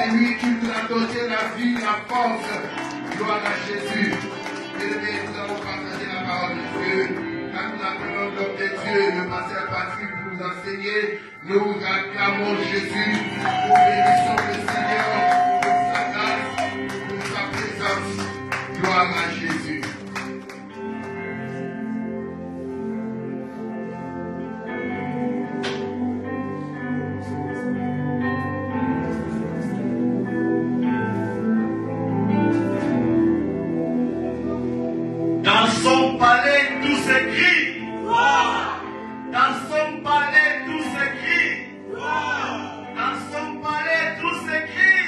C'est lui qui nous a donné la vie, la force. Gloire à Jésus. Bien-aimés, nous allons partager la parole de Dieu. Quand nous appelons l'homme de Dieu, le pasteur Patrick, pour nous enseigner, nous acclamons Jésus. Nous bénissons le Seigneur pour sa grâce, pour sa présence. Gloire à Jésus. Dans son palais, tout s'écrit. Dans son palais, tout s'écrit. Dans son palais, tout s'écrit.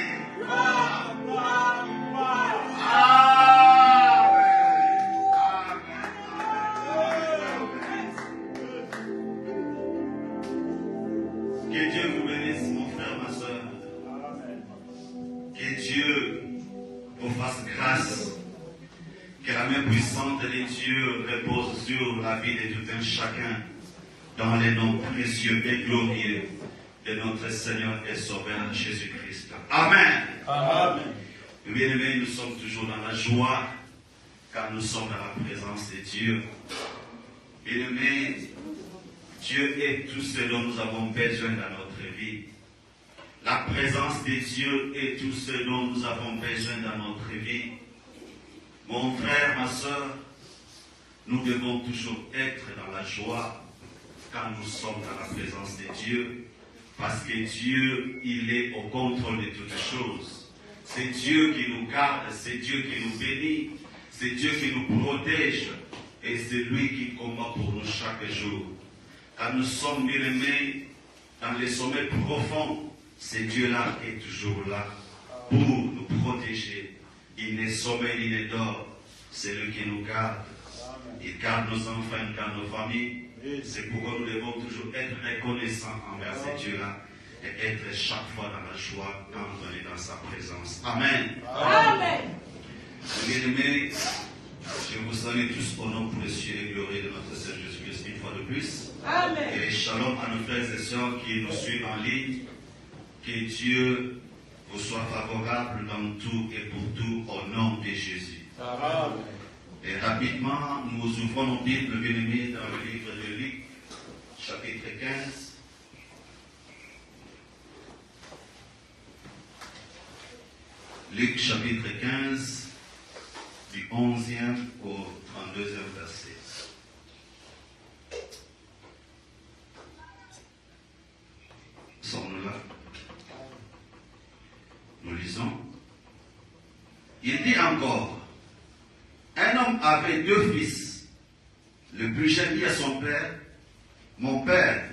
Que Dieu vous bénisse, mon frère, ma soeur. Que Dieu vous fasse grâce. Que la main puissante de Dieu repose sur la vie de tout un chacun dans les noms précieux et glorieux de notre Seigneur et Sauveur Jésus-Christ. Amen. Amen. Bien-aimés, nous sommes toujours dans la joie car nous sommes dans la présence de Dieu. Bien-aimés, Dieu est tout ce dont nous avons besoin dans notre vie. La présence de Dieu est tout ce dont nous avons besoin dans notre vie. Mon frère, ma soeur, nous devons toujours être dans la joie quand nous sommes dans la présence de Dieu, parce que Dieu, il est au contrôle de toutes choses. C'est Dieu qui nous garde, c'est Dieu qui nous bénit, c'est Dieu qui nous protège, et c'est lui qui combat pour nous chaque jour. Quand nous sommes bien-aimés dans les sommets profonds, c'est Dieu-là qui est toujours là pour nous protéger. Il n'est sommeil, il n'est dort. C'est lui qui nous garde. Il garde nos enfants, il garde nos familles. C'est pourquoi nous devons toujours être reconnaissants envers ce Dieu-là et être chaque fois dans la joie quand on est dans sa présence. Amen. Amen. Bien-aimés, je vous salue tous au nom précieux et glorieux de notre Seigneur Jésus-Christ une fois de plus. Amen. Et shalom à nos frères et sœurs qui nous suivent en ligne. Que Dieu vous soit favorable dans tout et pour tout au nom de Jésus. Amen. Et rapidement, nous ouvrons nos Bibles, bien-aimés, dans le livre de Luc, chapitre 15. Luc, chapitre 15, du 11e au 32e verset. Sommes-nous là? Nous lisons. Il dit encore, un homme avait 2 fils. Le plus jeune dit à son père, mon père,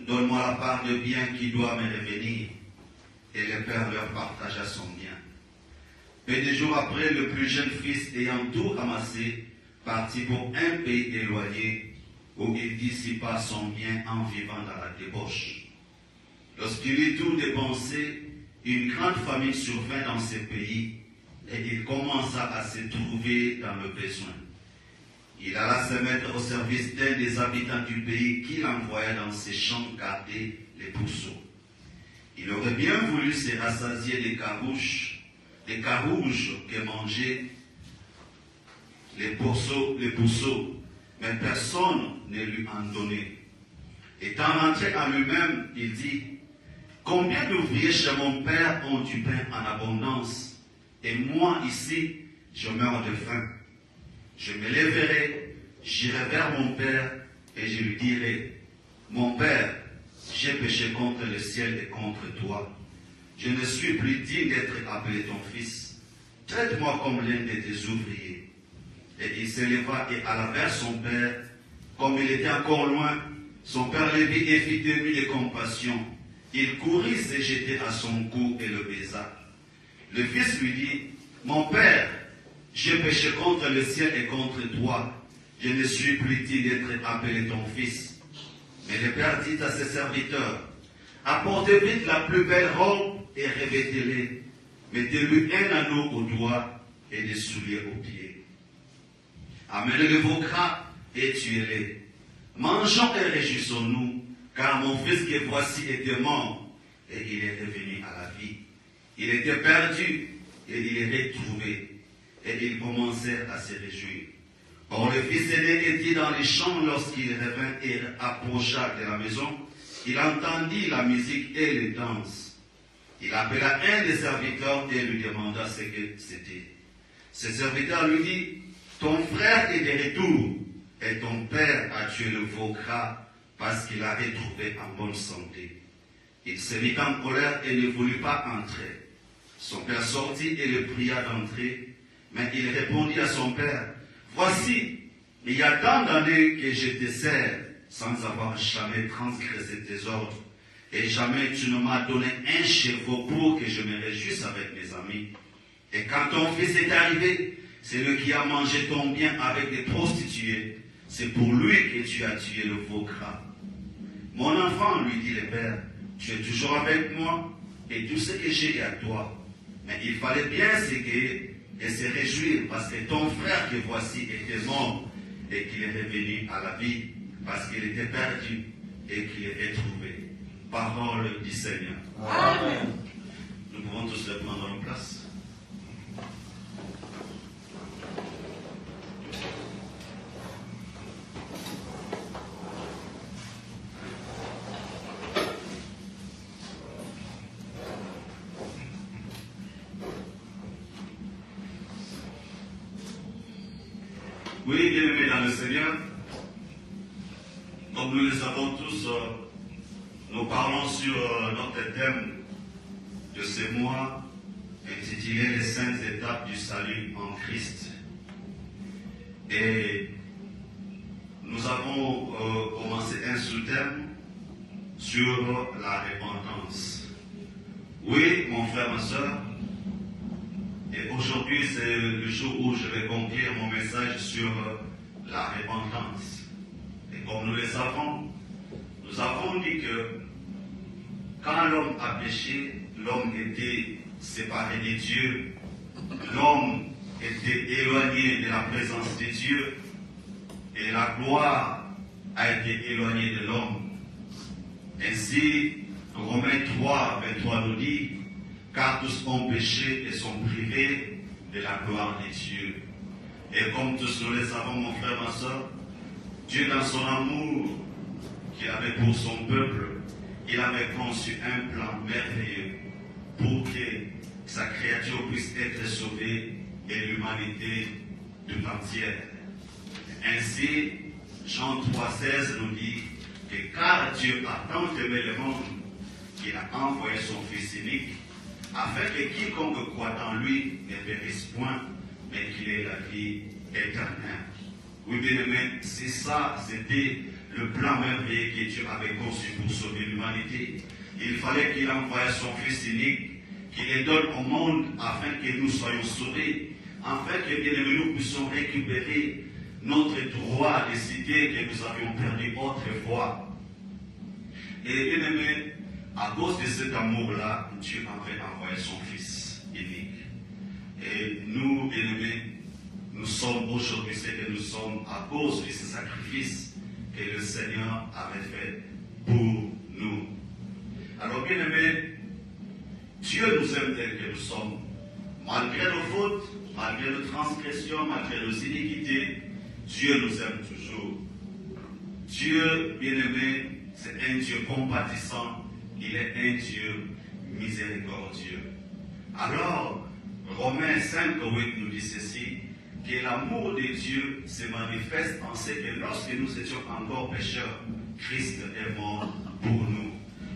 donne-moi la part de bien qui doit me revenir. Et le père leur partagea son bien. Peu de jours après, le plus jeune fils, ayant tout ramassé, partit pour un pays éloigné, où il dissipa son bien en vivant dans la débauche. Lorsqu'il eut tout dépensé, une grande famine survint dans ce pays, et il commença à se trouver dans le besoin. Il alla se mettre au service d'un des habitants du pays qu'il envoya dans ses champs garder les pourceaux. Il aurait bien voulu se rassasier des carouges que mangeaient les pourceaux, mais personne ne lui en donnait. Étant rentré à lui-même, il dit, combien d'ouvriers chez mon père ont du pain en abondance, et moi ici, je meurs de faim. Je me lèverai, j'irai vers mon père, et je lui dirai, mon père, j'ai péché contre le ciel et contre toi. Je ne suis plus digne d'être appelé ton fils. Traite-moi comme l'un de tes ouvriers. Et il se leva et alla vers son père. Comme il était encore loin, son père le vit et fit de lui de compassion. Il courut se jeter à son cou et le baisa. Le fils lui dit, mon père, j'ai péché contre le ciel et contre toi. Je ne suis plus digne d'être appelé ton fils. Mais le père dit à ses serviteurs, apportez vite la plus belle robe et revêtez-les. Mettez-lui un anneau au doigt et des souliers aux pieds. Amenez-le vos gras et tuez-les. Mangeons et réjouissons-nous, car mon fils que voici était mort, et il est revenu à la vie. Il était perdu et il est retrouvé. Et ils commencèrent à se réjouir. Or, le fils aîné était dans les champs lorsqu'il revint et approcha de la maison. Il entendit la musique et les danses. Il appela un des serviteurs et lui demanda ce que c'était. Ce serviteur lui dit, ton frère est de retour et ton père a tué le veau gras parce qu'il l'a retrouvé en bonne santé. Il se mit en colère et ne voulut pas entrer. Son père sortit et le pria d'entrer, mais il répondit à son père, voici, il y a tant d'années que je te sers sans avoir jamais transgressé tes ordres, et jamais tu ne m'as donné un chevreau pour que je me réjouisse avec mes amis. Et quand ton fils est arrivé, c'est lui qui a mangé ton bien avec des prostituées. C'est pour lui que tu as tué le veau gras. Mon enfant, lui dit le père, tu es toujours avec moi, et tout ce que j'ai est à toi. Mais il fallait bien s'égayer et se réjouir, parce que ton frère que voici était mort, et qu'il est revenu à la vie, parce qu'il était perdu, et qu'il est retrouvé. Parole du Seigneur. Amen. Nous pouvons tous le prendre en place. Oui, bien-aimés dans le Seigneur, comme nous le savons tous, nous parlons sur notre thème de ce mois intitulé « Les 5 étapes du salut en Christ ». Et nous avons commencé un sous-thème sur la repentance. Oui, mon frère, ma soeur, et aujourd'hui, c'est le jour où je vais conclure mon message sur la repentance. Et comme nous le savons, nous avons dit que quand l'homme a péché, l'homme était séparé de Dieu, l'homme était éloigné de la présence de Dieu, et la gloire a été éloignée de l'homme. Ainsi, Romains 3, 23 nous dit, car tous ont péché et sont privés de la gloire de Dieu. Et comme tous nous le savons, mon frère, ma soeur, Dieu dans son amour qu'il avait pour son peuple, il avait conçu un plan merveilleux pour que sa créature puisse être sauvée et l'humanité tout entière. Ainsi, Jean 3,16 nous dit que car Dieu a tant aimé le monde qu'il a envoyé son Fils unique, afin que quiconque croit en lui ne périsse point, mais qu'il ait la vie éternelle. Oui, bien aimé, c'est ça, c'était le plan merveilleux que Dieu avait conçu pour sauver l'humanité. Il fallait qu'il envoie son Fils unique, qu'il les donne au monde afin que nous soyons sauvés, afin que bien aimé, nous puissions récupérer notre droit de cité que nous avions perdu autrefois. Et bien aimé, à cause de cet amour-là, Dieu avait envoyé son Fils unique. Et nous, bien-aimés, nous sommes aujourd'hui ce que nous sommes à cause de ce sacrifice que le Seigneur avait fait pour nous. Alors, bien-aimés, Dieu nous aime tel que nous sommes. Malgré nos fautes, malgré nos transgressions, malgré nos iniquités, Dieu nous aime toujours. Dieu, bien-aimé, c'est un Dieu compatissant. Il est un Dieu miséricordieux. Alors, Romains 5, 8 nous dit ceci, que l'amour de Dieu se manifeste en ce que lorsque nous étions encore pécheurs, Christ est mort pour nous.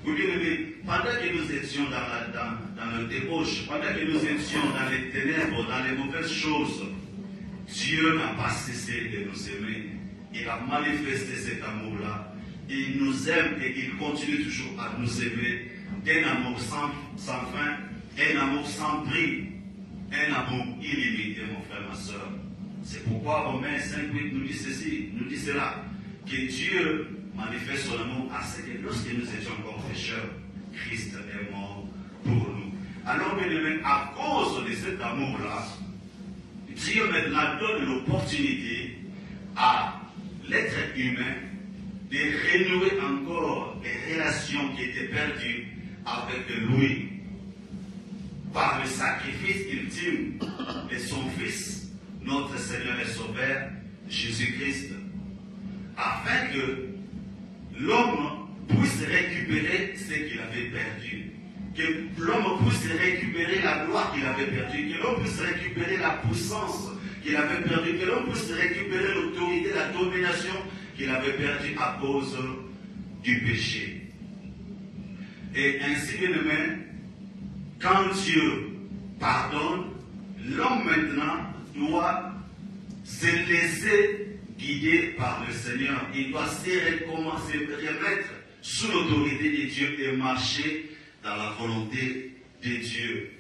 Vous bien-aimés, pendant que nous étions dans le débauche, pendant que nous étions dans les ténèbres, dans les mauvaises choses, Dieu n'a pas cessé de nous aimer. Il a manifesté cet amour-là. Il nous aime et il continue toujours à nous aimer d'un amour sans fin, un amour sans prix, un amour illimité, mon frère, ma soeur. C'est pourquoi Romains 5,8 nous dit ceci, nous dit cela, que Dieu manifeste son amour à ce que lorsque nous étions encore pécheurs, Christ est mort pour nous. Alors, bien aimé, à cause de cet amour-là, Dieu maintenant donne l'opportunité à l'être humain de renouer encore les relations qui étaient perdues avec lui. par le sacrifice ultime de son Fils, notre Seigneur et Sauveur, Jésus-Christ, afin que l'homme puisse récupérer ce qu'il avait perdu, que l'homme puisse récupérer la gloire qu'il avait perdue, que l'homme puisse récupérer la puissance qu'il avait perdue, que l'homme puisse récupérer l'autorité, la domination qu'il avait perdue à cause du péché. Et ainsi, bien aimé, quand Dieu pardonne, l'homme maintenant doit se laisser guider par le Seigneur. Il doit se remettre sous l'autorité de Dieu et marcher dans la volonté de Dieu.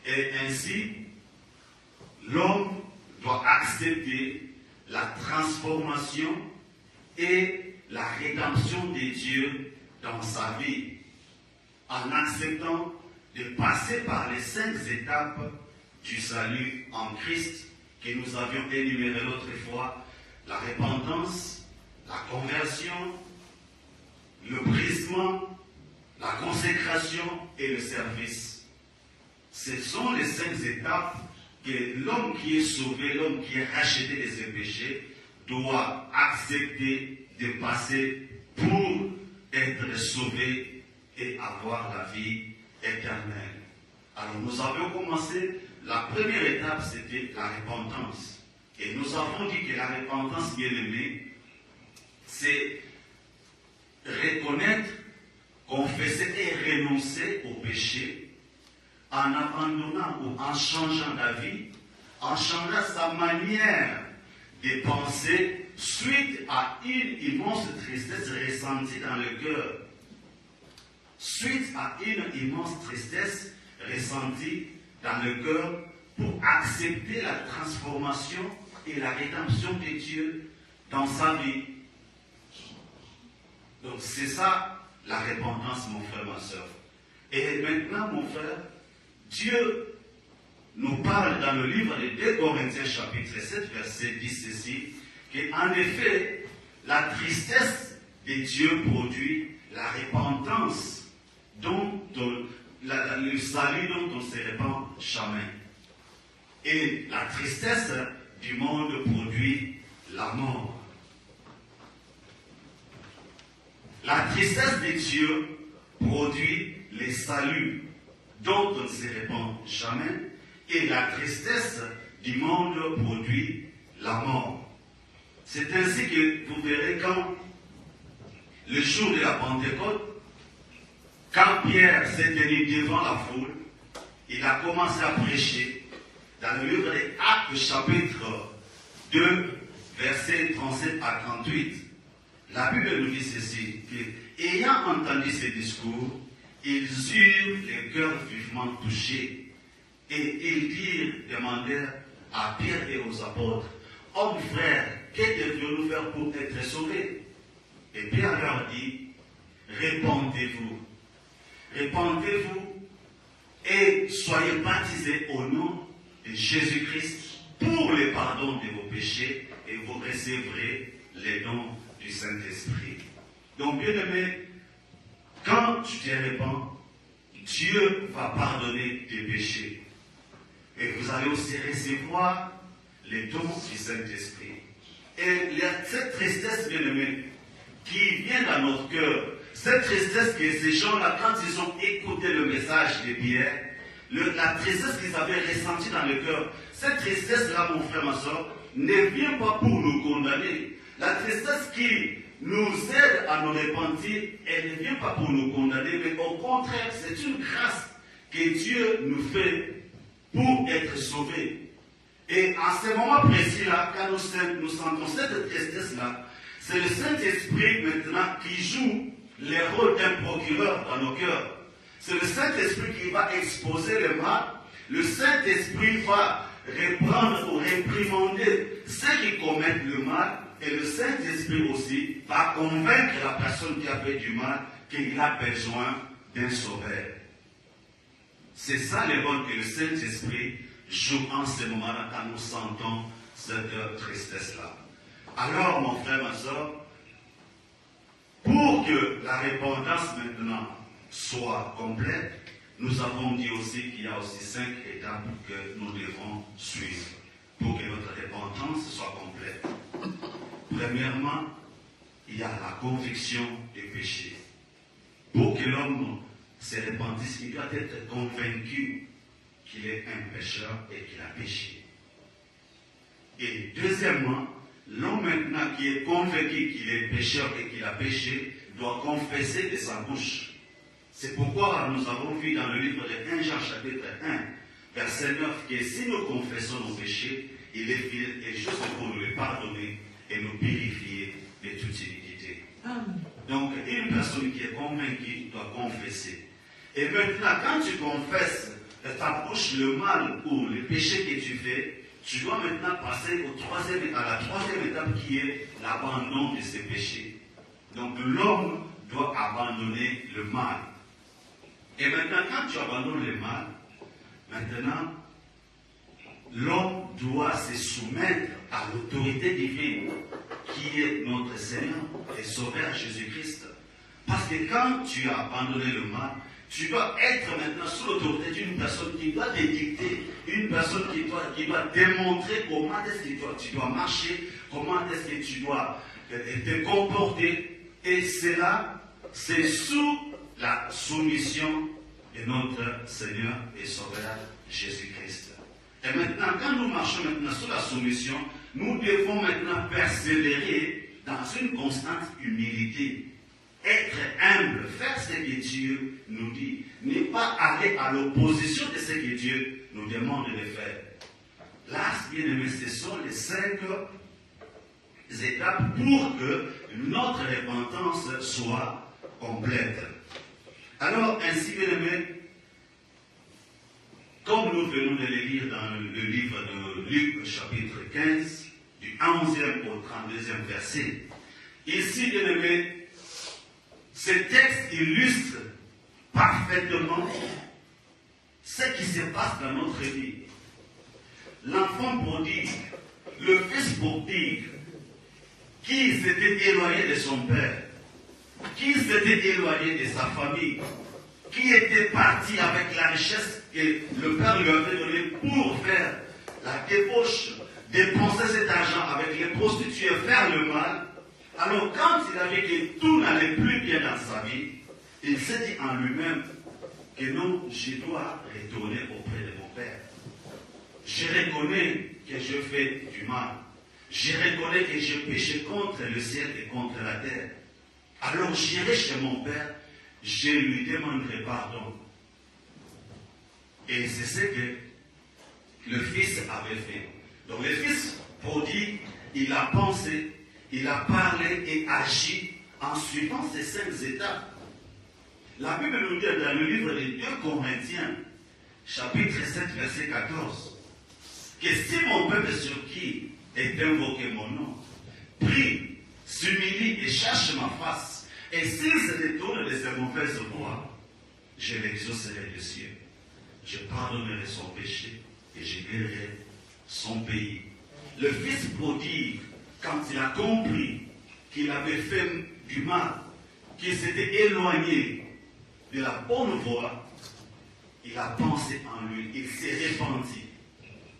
Et ainsi, l'homme doit accepter la transformation et la rédemption de Dieu dans sa vie, en acceptant de passer par les 5 étapes du salut en Christ que nous avions énumérées l'autre fois: la repentance, la conversion, le brisement, la consécration et le service. Ce sont les 5 étapes que l'homme qui est sauvé, l'homme qui est racheté de ses péchés, doit accepter de passer pour être sauvé et avoir la vie éternelle. Alors nous avions commencé, la première étape c'était la repentance. Et nous avons dit que la repentance, bien aimée, c'est reconnaître, confesser et renoncer au péché en abandonnant ou en changeant d'avis, en changeant sa manière de penser suite à une immense tristesse ressentie dans le cœur. Suite à une immense tristesse ressentie dans le cœur pour accepter la transformation et la rédemption de Dieu dans sa vie. Donc c'est ça la repentance, mon frère, ma soeur. Et maintenant, mon frère, Dieu nous parle dans le livre de 2 Corinthiens chapitre 7, verset 10 ceci, qu'en effet, la tristesse de Dieu produit la repentance dont le salut dont on ne se répand jamais. Et la tristesse du monde produit la mort. La tristesse de Dieu produit les saluts dont on ne se répand jamais, et la tristesse du monde produit la mort. C'est ainsi que vous verrez quand, le jour de la Pentecôte, quand Pierre s'est tenu devant la foule, il a commencé à prêcher dans le livre des Actes chapitre 2, versets 37 à 38. La Bible nous dit ceci, ayant entendu ces discours, ils eurent les cœurs vivement touchés, et ils demandèrent à Pierre et aux apôtres: hommes frères, que devions-nous faire pour être sauvés? Et Pierre leur dit: répandez-vous, répandez-vous et soyez baptisés au nom de Jésus-Christ pour le pardon de vos péchés, et vous recevrez les dons du Saint-Esprit. Donc, bien aimé, quand tu te répands, Dieu va pardonner tes péchés. Et vous allez aussi recevoir les dons du Saint-Esprit. Et cette tristesse, bien aimé, qui vient dans notre cœur, cette tristesse que ces gens-là, quand ils ont écouté le message de Pierre, la tristesse qu'ils avaient ressentie dans le cœur, cette tristesse-là, mon frère, ma soeur, ne vient pas pour nous condamner. La tristesse qui nous aide à nous repentir, elle ne vient pas pour nous condamner, mais au contraire, c'est une grâce que Dieu nous fait pour être sauvés. Et à ce moment précis-là, quand nous sentons cette tristesse-là, c'est le Saint-Esprit maintenant qui joue le rôle d'un procureur dans nos cœurs. C'est le Saint-Esprit qui va exposer le mal. Le Saint-Esprit va reprendre ou réprimander ceux qui commettent le mal. Et le Saint-Esprit aussi va convaincre la personne qui a fait du mal qu'il a besoin d'un sauveur. C'est ça le rôle que le Saint-Esprit joue en ce moment-là quand nous sentons cette tristesse-là. Alors, mon frère, ma soeur, pour que la repentance maintenant soit complète, nous avons dit aussi qu'il y a aussi 5 étapes que nous devons suivre pour que notre repentance soit complète. Premièrement, il y a la conviction du péché. Pour que l'homme se repentisse, il doit être convaincu qu'il est un pécheur et qu'il a péché. Et deuxièmement, l'homme maintenant qui est convaincu qu'il est pécheur et qu'il a péché, doit confesser de sa bouche. C'est pourquoi nous avons vu dans le livre de 1 Jean chapitre 1, verset 9, que si nous confessons nos péchés, il est fidèle et juste pour nous les pardonner et nous purifier de toute iniquité. Donc, une personne qui est convaincue doit confesser. Et maintenant, quand tu confesses de ta bouche le mal ou le péché que tu fais, tu dois maintenant passer à la troisième étape qui est l'abandon de ces péchés. Donc, l'homme doit abandonner le mal. Et maintenant, quand tu abandonnes le mal, maintenant, l'homme doit se soumettre à l'autorité divine qui est notre Seigneur et Sauveur Jésus-Christ. Parce que quand tu as abandonné le mal, tu dois être maintenant sous l'autorité d'une personne qui doit te dicter, une personne qui doit démontrer comment est-ce que tu dois marcher, comment est-ce que tu dois te comporter. Et cela, c'est sous la soumission de notre Seigneur et Sauveur Jésus-Christ. Et maintenant, quand nous marchons maintenant sous la soumission, nous devons maintenant persévérer dans une constante humilité. Être humble, faire ce que Dieu nous dit, ne pas aller à l'opposition de ce que Dieu nous demande de faire. Là, bien aimé, ce sont les 5 étapes pour que notre repentance soit complète. Alors, ainsi, bien aimé, comme nous venons de le lire dans le livre de Luc, chapitre 15, du 11e au 32e verset, ici, bien aimé, ce texte illustre parfaitement ce qui se passe dans notre vie. L'enfant prodigue, le fils prodigue, qui s'était éloigné de son père, qui s'était éloigné de sa famille, qui était parti avec la richesse que le père lui avait donnée pour faire la débauche, dépenser cet argent avec les prostituées, faire le mal. Alors quand il a vu que tout n'allait plus bien dans sa vie, il s'est dit en lui-même que non, je dois retourner auprès de mon père. Je reconnais que je fais du mal. Je reconnais que je péché contre le ciel et contre la terre. Alors j'irai chez mon père, je lui demanderai pardon. Et c'est ce que le fils avait fait. Donc le fils prodigue, il a pensé, il a parlé et agi en suivant ces 5 étapes. La Bible nous dit dans le livre des 2 Corinthiens, chapitre 7, verset 14, que si mon peuple sur qui est invoqué mon nom, prie, s'humilie et cherche ma face, et s'il se détourne de ses mauvaises voies, je l'exaucerai des cieux. Je pardonnerai son péché et je guérirai son pays. Le fils prodigue, quand il a compris qu'il avait fait du mal, qu'il s'était éloigné de la bonne voie, il a pensé en lui, il s'est repenti,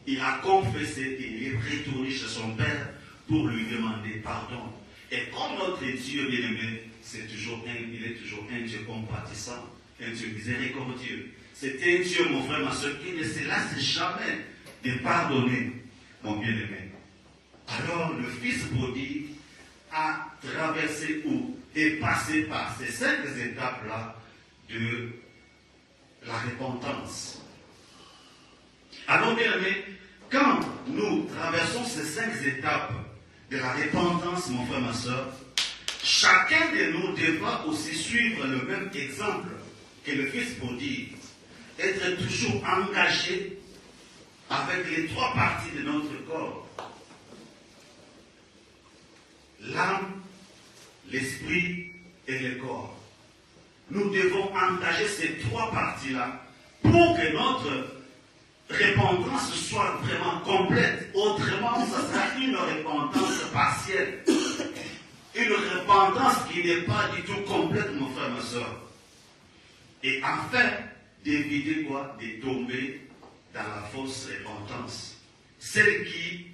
il a confessé et il est retourné chez son père pour lui demander pardon. Et comme notre Dieu bien-aimé, il est toujours un Dieu compatissant, un Dieu miséricordieux. C'est un Dieu, mon frère, ma soeur, qui ne se lasse jamais de pardonner, mon bien-aimé. Alors le fils prodigue a traversé ou est passé par ces 5 étapes-là de la repentance. Alors bien aimé, quand nous traversons ces 5 étapes de la repentance, mon frère, ma soeur, chacun de nous devra aussi suivre le même exemple que le fils prodigue, être toujours engagé avec les 3 parties de notre corps. L'âme, l'esprit et le corps. Nous devons engager ces 3 parties-là pour que notre repentance soit vraiment complète. Autrement, ce sera une repentance partielle. Une repentance qui n'est pas du tout complète, mon frère, ma soeur. Et enfin, d'éviter quoi? De tomber dans la fausse repentance. Celle qui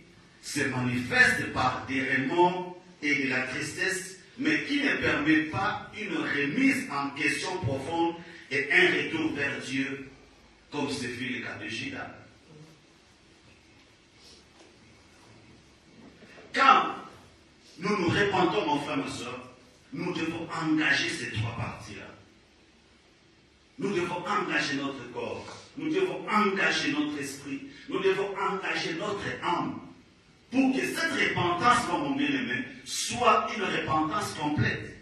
se manifeste par des remords et de la tristesse, mais qui ne permet pas une remise en question profonde et un retour vers Dieu, comme ce fut le cas de Judas. Quand nous nous repentons, mon frère, ma soeur, nous devons engager ces trois parties-là. Nous devons engager notre corps, nous devons engager notre esprit, nous devons engager notre âme, pour que cette repentance, mon bien-aimé, soit une repentance complète.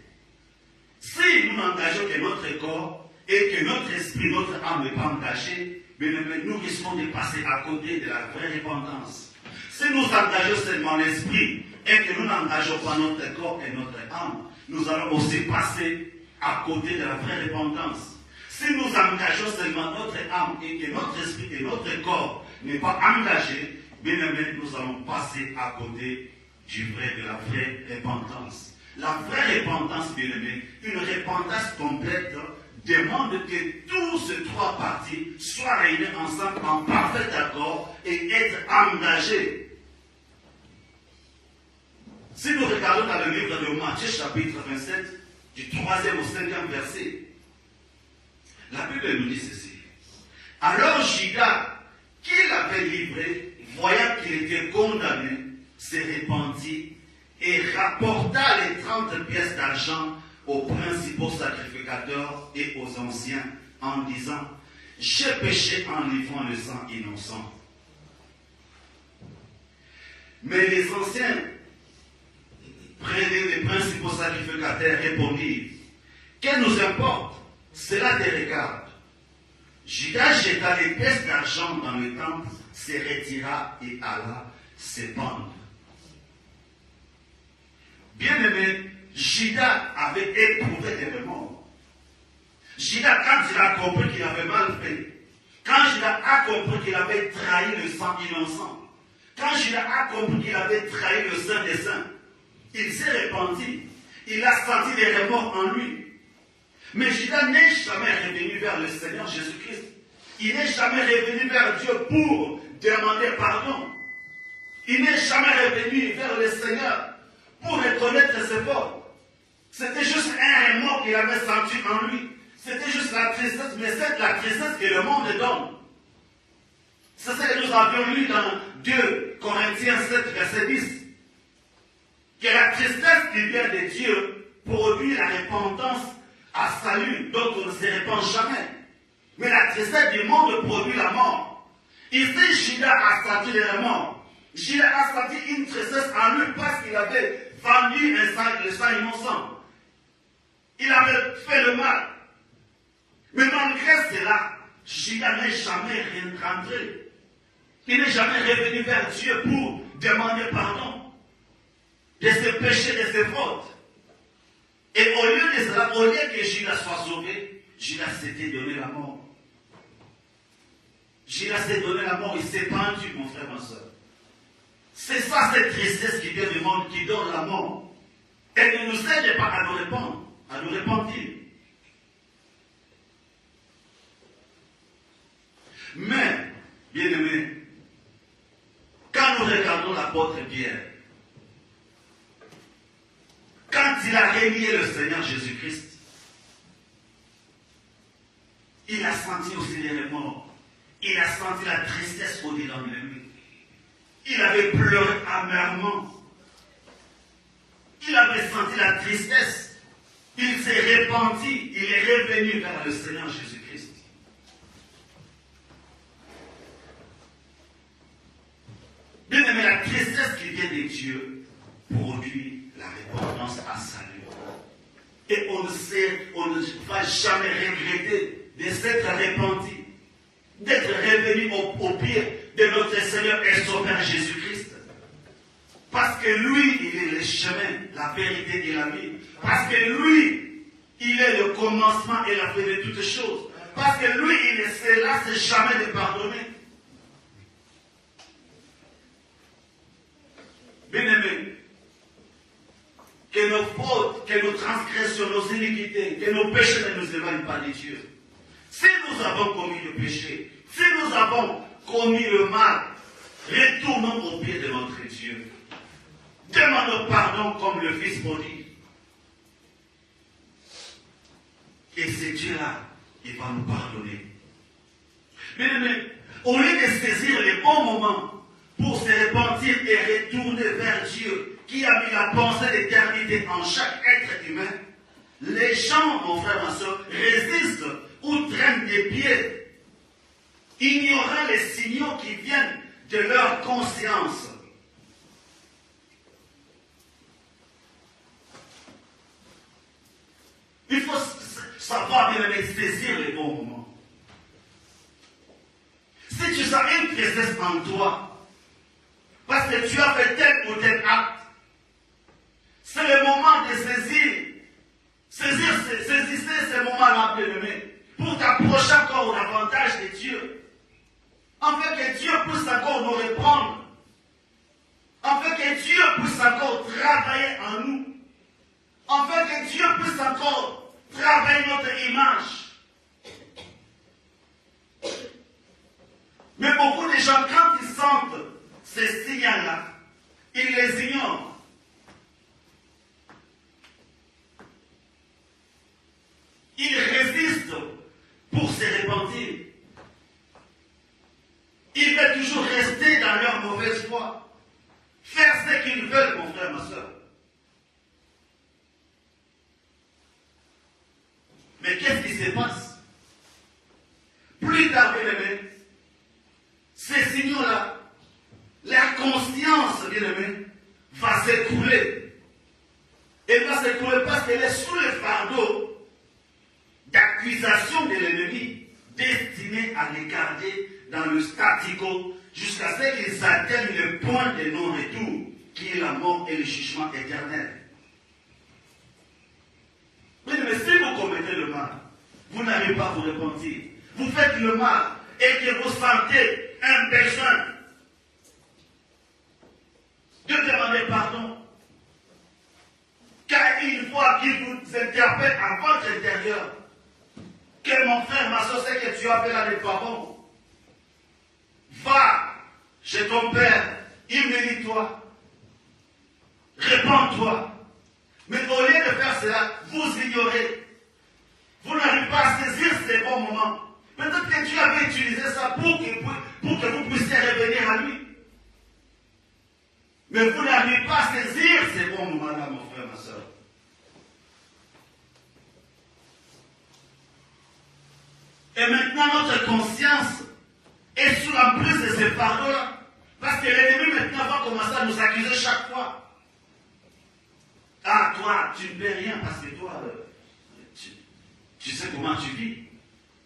Si nous n'engageons que notre corps et que notre esprit, notre âme n'est pas engagée, bien-aimé, nous risquons de passer à côté de la vraie repentance. Si nous engageons seulement l'esprit et que nous n'engageons pas notre corps et notre âme, nous allons aussi passer à côté de la vraie repentance. Si nous engageons seulement notre âme et que notre esprit et notre corps n'est pas engagé, bien aimé, nous allons passer à côté de la vraie repentance. La vraie repentance, bien aimé, une repentance complète, demande que tous ces trois parties soient réunies ensemble en parfait accord et être engagées. Si nous regardons dans le livre de Matthieu, chapitre 27, du 3e au 5e verset, la Bible nous dit ceci. Alors Judas, qui l'avait livré, voyant qu'il était condamné, se répandit et rapporta les 30 pièces d'argent aux principaux sacrificateurs et aux anciens, en disant, j'ai péché en livrant le sang innocent. Mais les anciens prenaient les principaux sacrificateurs répondirent, que nous importe, cela te regarde. Judas jeta les pièces d'argent dans le temple, se retira et alla se pendre. Bien-aimé, Judas avait éprouvé des remords. Judas, quand il a compris qu'il avait mal fait, quand Judas a compris qu'il avait trahi le sang innocent, quand Judas a compris qu'il avait trahi le Saint des Saints, il s'est repenti. Il a senti des remords en lui. Mais Judas n'est jamais revenu vers le Seigneur Jésus-Christ. Il n'est jamais revenu vers Dieu pour demander pardon. Il n'est jamais revenu vers le Seigneur pour reconnaître ses fautes. C'était juste un remords qu'il avait senti en lui. C'était juste la tristesse, mais c'est la tristesse que le monde donne. C'est ce que nous avions lu dans 2 Corinthiens 7, verset 10. Que la tristesse qui vient de Dieu produit la repentance à salut, dont on ne se répand jamais. Mais la tristesse du monde produit la mort. Ici, Judas a senti les morts. Judas a senti une tristesse en lui parce qu'il avait vendu le sang innocent. Il avait fait le mal. Mais malgré cela, Judas n'est jamais rentré. Il n'est jamais revenu vers Dieu pour demander pardon de ses péchés, de ses fautes. Et au lieu de cela, au lieu que Judas soit sauvé, Judas s'était donné la mort. Judas s'est donné la mort, il s'est pendu, mon frère, ma soeur. C'est ça, cette tristesse qui vient du monde, qui donne la mort. Elle ne nous aide pas à nous répandre, à nous repentir. Mais, bien aimé, quand nous regardons l'apôtre Pierre, quand il a renié le Seigneur Jésus-Christ, il a senti aussi les remords. Il a senti la tristesse au-dedans de lui. Il avait pleuré amèrement. Il avait senti la tristesse. Il s'est repenti. Il est revenu vers le Seigneur Jésus-Christ. Bien aimé, la tristesse qui vient de Dieu produit la repentance à salut. Et on ne va jamais regretter de s'être repenti, d'être revenu au pied de notre Seigneur et Sauveur Jésus-Christ. Parce que lui, il est le chemin, la vérité et la vie. Parce que lui, il est le commencement et la fin de toutes choses. Parce que lui, il est là, c'est jamais de pardonner. Bien-aimés, que nos fautes, que nos transgressions, nos iniquités, que nos péchés ne nous éloignent pas de Dieu. Si nous avons commis le péché, si nous avons commis le mal, retournons au pied de notre Dieu. Demandons pardon comme le Fils prodigue. Et c'est Dieu-là, il va nous pardonner. Mais au lieu de saisir les bons moments pour se repentir et retourner vers Dieu, qui a mis la pensée d'éternité en chaque être humain, les gens, mon frère, ma soeur, résistent ou traînent des pieds, ignorant les signaux qui viennent de leur conscience. Il faut savoir bien saisir les bons moments. Si tu sens une tristesse en toi, parce que tu as fait tel ou tel acte, c'est le moment de saisir ces moments-là, bien-aimés, pour t'approcher encore davantage de Dieu. Afin que Dieu puisse encore nous reprendre. Afin que Dieu puisse encore travailler en nous. Afin que Dieu puisse encore travailler notre image. Mais beaucoup de gens, quand ils sentent ces signaux-là, ils les ignorent. Ils résistent pour se repentir. Ils veulent toujours rester dans leur mauvaise foi. Faire ce qu'ils veulent, mon frère, ma soeur. Mais qu'est-ce qui se passe? Plus tard, bien-aimé, ces signaux-là, la conscience, bien-aimé, va s'écrouler. Elle va s'écrouler parce qu'elle est sous le fardeau d'accusation de l'ennemi, destiné à les garder dans le statu quo jusqu'à ce qu'ils atteignent le point de non-retour, qui est la mort et le jugement éternel. Mais si vous commettez le mal, vous n'arrivez pas à vous repentir. Vous faites le mal et que vous sentez un besoin de demander pardon. Car une fois qu'il vous interpelle à votre intérieur, que mon frère, ma soeur, c'est que tu as fait là n'est pas bon. Va chez ton père, humilie-toi, répands-toi. Mais au lieu de faire cela, vous ignorez. Vous n'arrivez pas à saisir ces bons moments. Peut-être que Dieu avait utilisé ça pour que vous puissiez revenir à lui. Mais vous n'arrivez pas à saisir ces bons moments-là, mon frère, ma soeur. Et maintenant, notre conscience est sous l'emprise de ces fardeaux-là. Parce que l'ennemi maintenant va commencer à nous accuser chaque fois. Ah, toi, tu ne fais rien parce que toi, tu sais comment tu vis.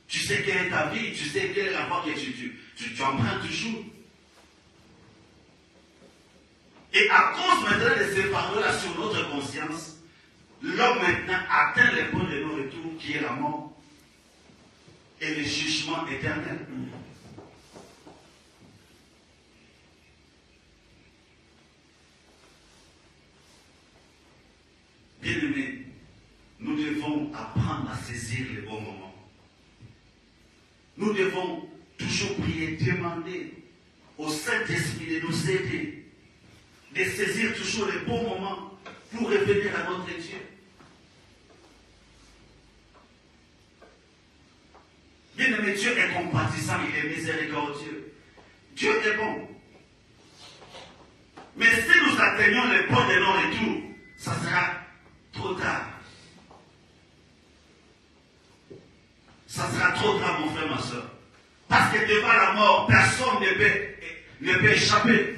Tu sais quelle est ta vie. Tu sais quelle est la voie que tu empruntes toujours. Et à cause maintenant de ces fardeaux-là sur notre conscience, l'homme maintenant atteint le point de non-retour qui est la mort et le jugement éternel. Bien-aimés, nous devons apprendre à saisir les bons moments. Nous devons toujours prier, demander au Saint-Esprit de nous aider, de saisir toujours les bons moments pour revenir à notre Dieu. Bien-aimé, Dieu est compatissant, il est miséricordieux. Dieu est bon. Mais si nous atteignons le point de non-retour, ça sera trop tard. Ça sera trop tard, mon frère, ma soeur. Parce que devant la mort, personne ne peut échapper.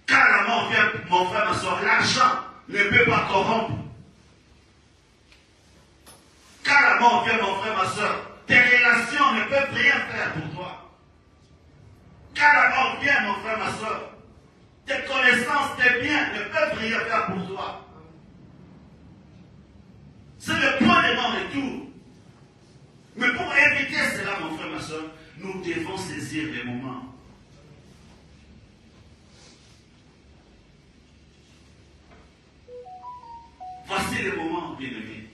Quand la mort vient, mon frère, ma soeur, l'argent ne peut pas corrompre. Quand la mort vient, mon frère, ma soeur, tes relations ne peuvent rien faire pour toi. Quand la mort vient, mon frère, ma soeur, tes connaissances, tes biens ne peuvent rien faire pour toi. C'est le point de non-retour. Mais pour éviter cela, mon frère, ma soeur, nous devons saisir les moments. Voici les moments, bien-aimés.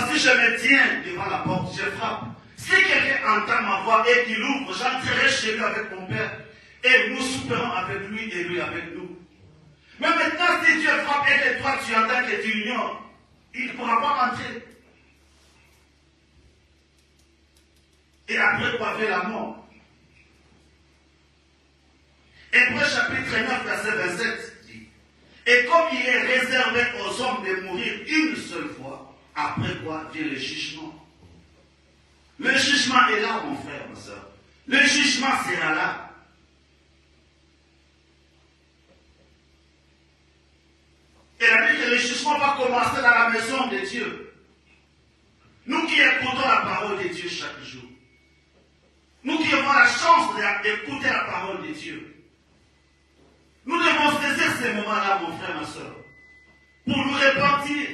si je me tiens devant la porte, je frappe. Si quelqu'un entend ma voix et qu'il ouvre, j'entrerai chez lui avec mon Père. Et nous souperons avec lui et lui avec nous. Mais maintenant, si Dieu frappe et que toi tu entends que tu ignores, il ne pourra pas rentrer. Et après quoi vient la mort? Hébreux chapitre 9, verset 27 dit: et comme il est réservé aux hommes de mourir une seule fois, après quoi vient le jugement. Le jugement est là, mon frère, ma soeur. Le jugement sera là. Et la Bible dit que le jugement va commencer dans la maison de Dieu. Nous qui écoutons la parole de Dieu chaque jour, nous qui avons la chance d'écouter la parole de Dieu, nous devons saisir ces moments-là, mon frère, ma soeur, pour nous repentir,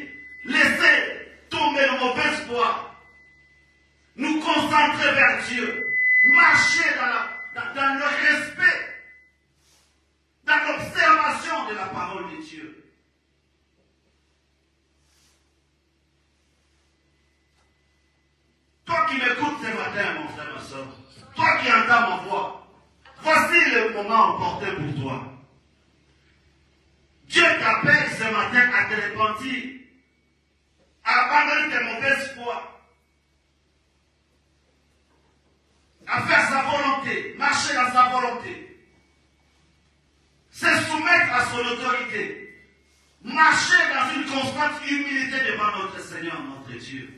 laisser tomber le mauvais espoir, nous concentrer vers Dieu, marcher dans le respect, dans l'observation de la parole de Dieu. Toi qui m'écoutes ce matin, mon frère, ma soeur, toi qui entends ma voix, voici le moment opportun pour toi. Dieu t'appelle ce matin à te repentir, à abandonner tes mauvaises foi, à faire sa volonté, marcher dans sa volonté, se soumettre à son autorité, marcher dans une constante humilité devant notre Seigneur, notre Dieu.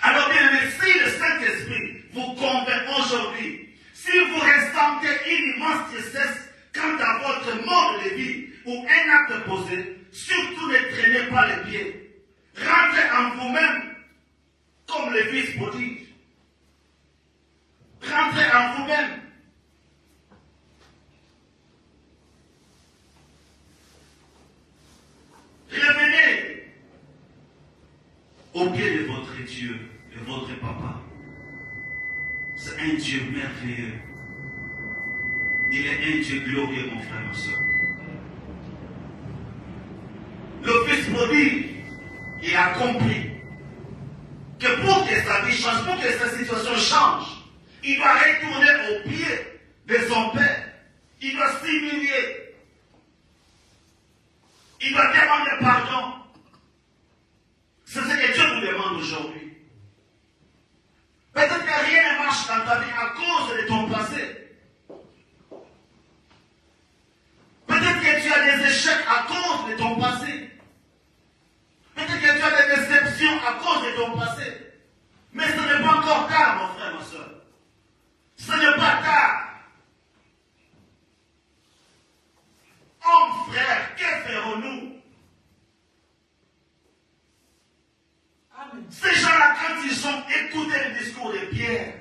Alors bien aimé, si le Saint-Esprit vous convainc aujourd'hui, si vous ressentez une immense tristesse quant à votre mode de vie ou un acte posé, surtout ne traînez pas les pieds. Rentrez en vous-même comme le fils prodigue. Rentrez en vous-même. Revenez au pied de votre Dieu, de votre papa. C'est un Dieu merveilleux. Il est un Dieu glorieux, mon frère, ma soeur. Le fils prodigue, il a compris que pour que sa vie change, pour que sa situation change, il doit retourner au pied de son père. Il doit s'humilier. Il doit demander pardon. C'est ce que Dieu nous demande aujourd'hui. Peut-être que rien ne marche dans ta vie à cause de ton passé. Peut-être que tu as des échecs à cause de ton passé. Peut-être que tu as des déceptions à cause de ton passé. Mais ce n'est pas encore tard, mon frère, ma soeur. Ce n'est pas tard. Homme, frère, que ferons-nous? Ces gens-là, quand ils ont écouté le discours de Pierre,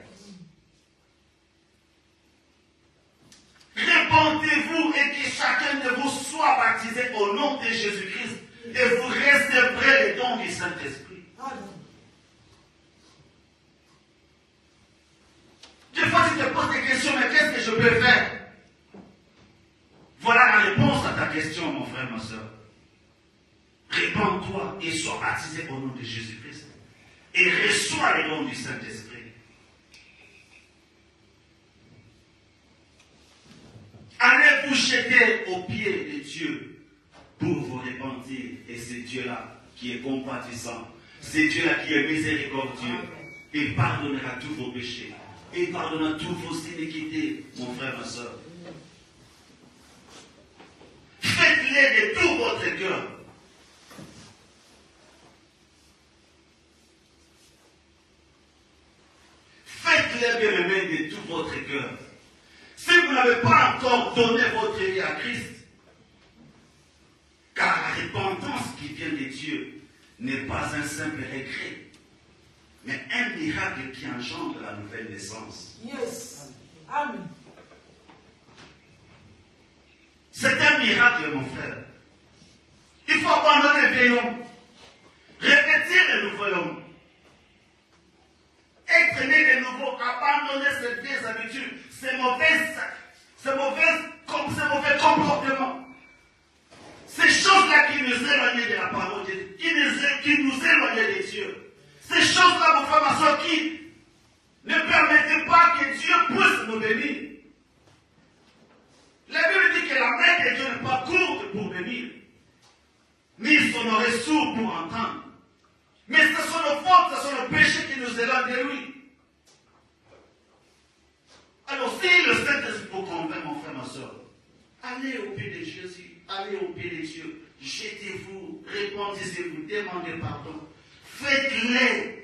répandez-vous et que chacun de vous soit baptisé au nom de Jésus-Christ et vous recevrez les dons du Saint-Esprit. Des fois, tu te poses des questions, mais qu'est-ce que je peux faire? Voilà la réponse à ta question, mon frère, ma soeur. Répands-toi et sois baptisé au nom de Jésus-Christ. Et reçois les dons du Saint-Esprit. Allez vous jeter aux pieds de Dieu pour vous repentir. Et c'est Dieu-là qui est compatissant. C'est Dieu-là qui est miséricordieux. Il pardonnera tous vos péchés. Il pardonnera toutes vos iniquités, mon frère, ma soeur. Faites-les de tout votre cœur. Faites-les, bien-aimés, de tout votre cœur. Si vous n'avez pas encore donné votre vie à Christ, car la repentance qui vient de Dieu n'est pas un simple regret, mais un miracle qui engendre la nouvelle naissance. Yes. Amen. C'est un miracle, mon frère. Il faut abandonner le vieil homme, revêtir le nouveau homme. Être né de nouveau, abandonner ces vieilles habitudes, ces mauvais comportements, ces choses choses-là qui nous éloignent de la parole de Dieu, qui nous éloignent de Dieu. Ces choses-là, mon frère, ma soeur, qui ne permettez pas que Dieu puisse nous bénir. La Bible dit que la main de Dieu n'est pas courte pour bénir, ni son oreille sourde pour entendre. Mais ce sont nos fautes, ce sont nos péchés qui nous éloignent de lui. Alors si le Saint-Esprit vous convainc, mon frère, ma soeur, allez au pied de Jésus, allez au pied de Dieu, jetez-vous, répandissez-vous, demandez pardon. Faites-le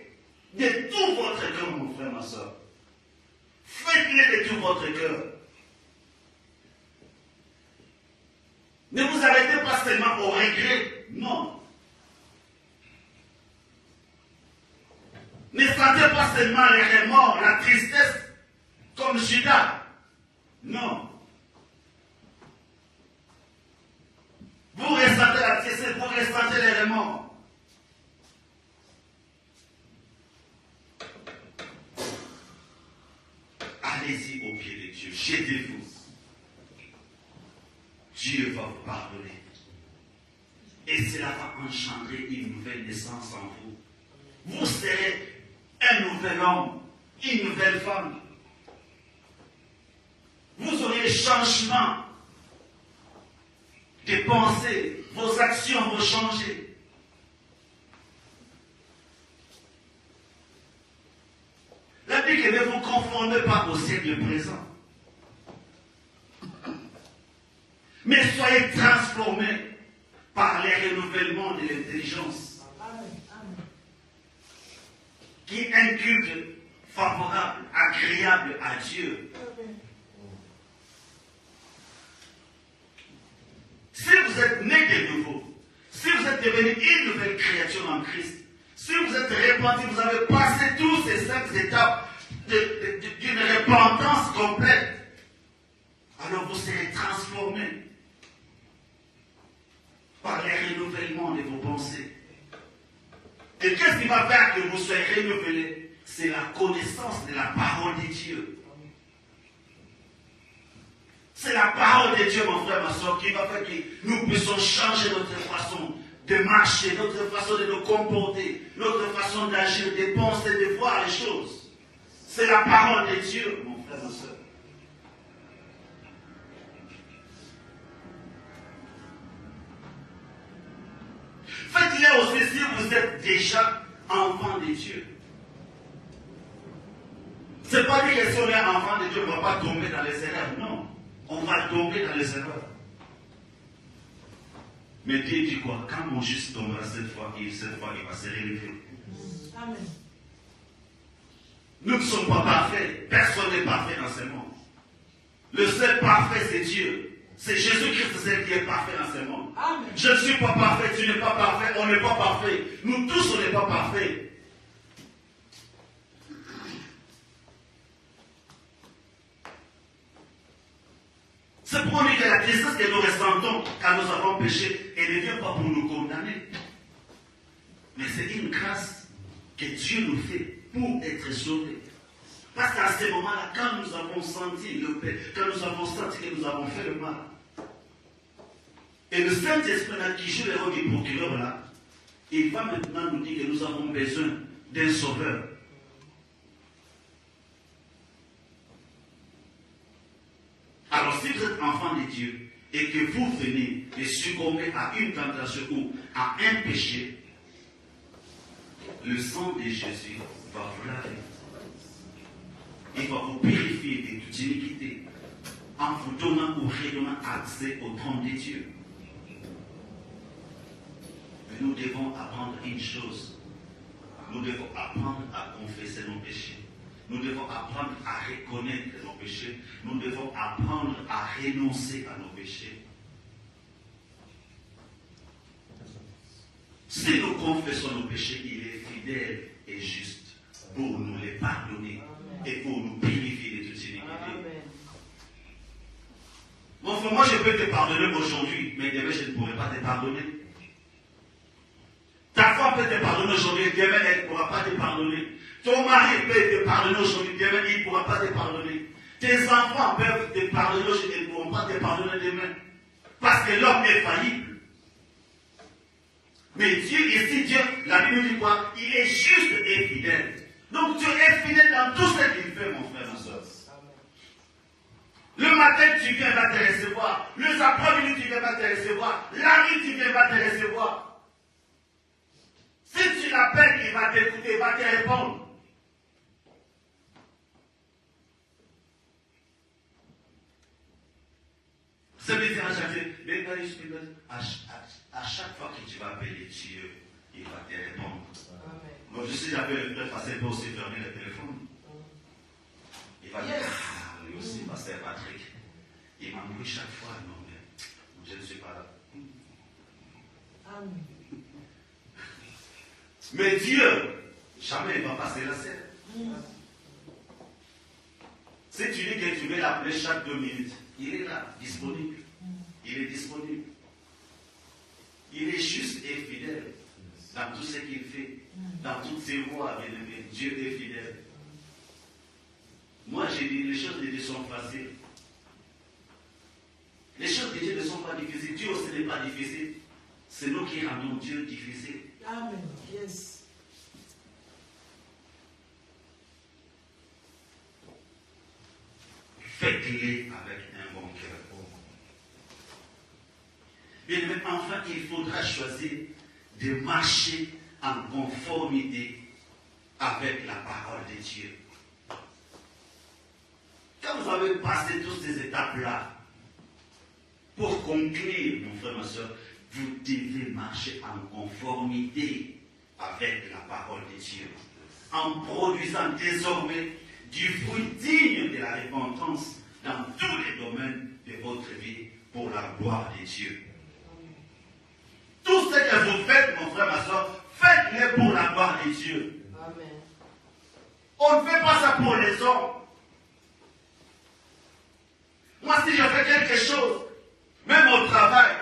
de tout votre cœur, mon frère, ma soeur. Faites-le de tout votre cœur. Ne vous arrêtez pas seulement au regret. Non. Ne sentez pas seulement les remords, la tristesse, comme Judas. Non. Vous ressentez la tristesse, vous ressentez les remords. Allez-y au pied de Dieu, jetez-vous. Dieu va vous pardonner. Et cela va engendrer une nouvelle naissance en vous. Vous serez un nouvel homme, une nouvelle femme. Vous aurez des changements de pensée, vos actions vont changer. La Bible dit que ne vous conformez pas au siècle présent. Mais soyez transformés par les renouvellements de l'intelligence. Qui est un culte favorable, agréable à Dieu. Si vous êtes né de nouveau, si vous êtes devenu une nouvelle créature en Christ, si vous êtes repenti, vous avez passé toutes ces 5 étapes d'une repentance complète, alors vous serez transformés par les renouvellements de vos pensées. Et qu'est-ce qui va faire que vous soyez renouvelés? C'est la connaissance de la parole de Dieu. C'est la parole de Dieu, mon frère, ma soeur, qui va faire que nous puissions changer notre façon de marcher, notre façon de nous comporter, notre façon d'agir, de penser, de voir les choses. C'est la parole de Dieu, mon frère, ma soeur. Faites-le aussi si vous êtes déjà enfant de Dieu. Ce n'est pas dire que si on est enfant de Dieu, on ne va pas tomber dans les erreurs. Non. On va tomber dans les erreurs. Mais Dieu dit quoi? Quand mon juste tombera cette fois, il va se relever. Amen. Nous ne sommes pas parfaits. Personne n'est parfait dans ce monde. Le seul parfait, c'est Dieu. C'est Jésus-Christ, c'est celui qui est parfait dans ce monde. Amen. Je ne suis pas parfait, tu n'es pas parfait, on n'est pas parfait. Nous tous, on n'est pas parfaits. C'est pour nous que la tristesse que nous ressentons quand nous avons péché, elle ne vient pas pour nous condamner. Mais c'est une grâce que Dieu nous fait pour être sauvés. Parce qu'à ce moment-là, quand nous avons senti le péché, quand nous avons senti que nous avons fait le mal, et le Saint-Esprit là, qui joue le rôle du procureur là, il va maintenant nous dire que nous avons besoin d'un sauveur. Alors si vous êtes enfant de Dieu et que vous venez de succomber à une tentation ou à un péché, le sang de Jésus va vous laver. Il va vous purifier de toute iniquité en vous donnant ou redonnant accès au trône de Dieu. Mais nous devons apprendre une chose. Nous devons apprendre à confesser nos péchés. Nous devons apprendre à reconnaître nos péchés. Nous devons apprendre à renoncer à nos péchés. Si nous confessons nos péchés, il est fidèle et juste pour nous les pardonner et pour nous purifier de toute iniquité. Bon, moi je peux te pardonner aujourd'hui, mais demain je ne pourrai pas te pardonner. Ta femme peut te pardonner aujourd'hui, demain elle ne pourra pas te pardonner. Ton mari peut te pardonner aujourd'hui, demain il ne pourra pas te pardonner. Tes enfants peuvent te pardonner aujourd'hui, ils ne pourront pas te pardonner demain. Parce que l'homme est faillible. Mais Dieu, ici, Dieu, la Bible dit quoi? Il est juste et fidèle. Donc Dieu est fidèle dans tout ce qu'il fait, mon frère, ma soeur. Le matin, tu viens, va te recevoir. Le après-midi, tu viens, va te recevoir. La nuit, tu viens, va te recevoir. Si tu l'appelles, il va t'écouter, il va te répondre. Ça veut dire à chaque fois que tu vas appeler Dieu, il va te répondre. Moi, je sais, j'appelle le frère Pasteur, il peut aussi fermer le téléphone. Il va dire, ah, lui aussi, Pasteur Patrick. Il m'embrouille chaque fois, non, mais je ne suis pas là. Amen. Mais Dieu, jamais il va passer la scène. Si tu dis que tu veux l'appeler chaque 2 minutes, il est là, disponible. Il est disponible. Il est juste et fidèle dans tout ce qu'il fait, dans toutes ses voies, bien aimé. Dieu est fidèle. Moi, j'ai dit, les choses de Dieu sont faciles. Les choses de Dieu ne sont pas difficiles. Dieu aussi n'est pas difficile. C'est nous qui rendons Dieu difficile. Amen. Yes. Faites-les avec un bon cœur. Bien, mais enfin, il faudra choisir de marcher en conformité avec la parole de Dieu. Quand vous avez passé toutes ces étapes-là, pour conclure, mon frère, ma soeur, vous devez marcher en conformité avec la parole de Dieu, en produisant désormais du fruit digne de la repentance dans tous les domaines de votre vie pour la gloire de Dieu. Tout ce que vous faites, mon frère, ma soeur, faites-le pour la gloire de Dieu. Amen. On ne fait pas ça pour les hommes. Moi, si je fais quelque chose, même au travail,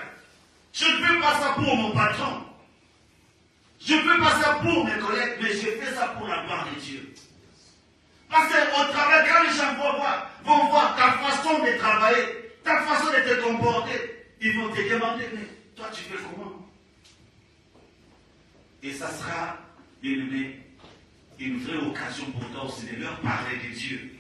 je ne fais pas ça pour mon patron. Je ne fais pas ça pour mes collègues, mais je fais ça pour la gloire de Dieu. Parce qu'au travail, quand les gens vont voir ta façon de travailler, ta façon de te comporter, ils vont te demander, mais toi tu fais comment? Et ça sera, bien aimé, une vraie occasion pour toi aussi de leur parler de Dieu.